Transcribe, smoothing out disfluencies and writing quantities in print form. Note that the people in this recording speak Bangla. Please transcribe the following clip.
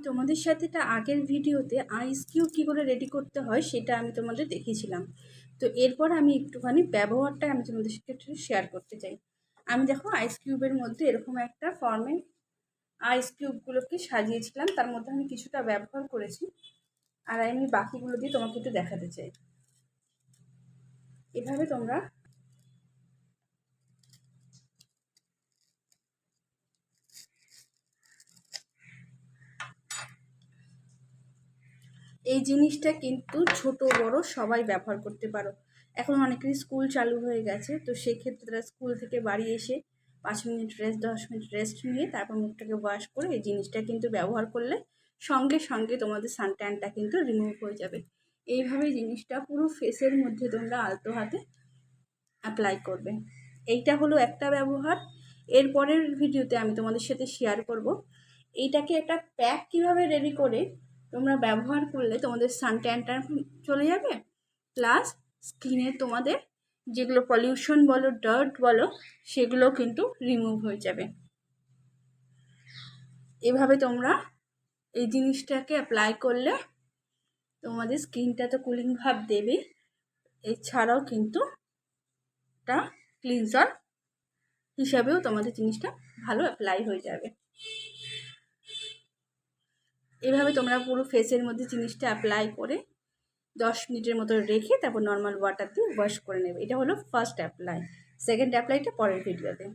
তোমাদের সাথে একটা আগের ভিডিওতে আইস কিউব কী করে রেডি করতে হয় সেটা আমি তোমাদের দেখিয়েছিলাম। তো এরপর আমি একটুখানি ব্যবহারটা আমি তোমাদের সাথে একটু শেয়ার করতে চাই। আমি দেখো আইস কিউবের মধ্যে এরকম একটা ফর্মে আইস কিউবগুলোকে সাজিয়েছিলাম, তার মধ্যে আমি কিছুটা ব্যবহার করেছি, আর আমি বাকিগুলো দিয়ে তোমাকে একটু দেখাতে চাই। এভাবে তোমরা এই জিনিসটা কিন্তু ছোট বড় সবাই ব্যবহার করতে পারো। এখন অনেকেরই স্কুল চালু হয়ে গেছে, তো সেক্ষেত্রে তারা স্কুল থেকে বাড়ি এসে 5 মিনিট রেস্ট 10 মিনিট রেস্ট নিয়ে তারপর মুখটাকে ওয়াশ করে এই জিনিসটা কিন্তু ব্যবহার করলে সঙ্গে সঙ্গে তোমাদের সানট্যানটা কিন্তু রিমুভ হয়ে যাবে। এইভাবে জিনিসটা পুরো ফেসের মধ্যে তোমরা আলতো হাতে অ্যাপ্লাই করবে। এইটা হলো একটা ব্যবহার। এরপরের ভিডিওতে আমি তোমাদের সাথে শেয়ার করব এইটাকে একটা প্যাক কিভাবে রেডি করে তোমরা ব্যবহার করলে তোমাদের সানট্যানটা চলে যাবে, প্লাস স্কিনে তোমাদের যেগুলো পলিউশন বলো ডার্ট বলো সেগুলো কিন্তু রিমুভ হয়ে যাবে। এভাবে তোমরা এই জিনিসটাকে অ্যাপ্লাই করলে তোমাদের স্কিনটা তো কুলিং ভাব দেবে, এছাড়াও কিন্তু একটা ক্লিনজার হিসাবেও তোমাদের জিনিসটা ভালো অ্যাপ্লাই হয়ে যাবে। এভাবে তোমরা পুরো ফেসের মধ্যে জিনিসটা অ্যাপ্লাই করে 10 মিনিটের মতো রেখে তারপর নর্মাল ওয়াটার দিয়ে ওয়াশ করে নেবে। এটা হলো ফার্স্ট অ্যাপ্লাই। সেকেন্ড অ্যাপ্লাইটা পরের ভিডিওতে।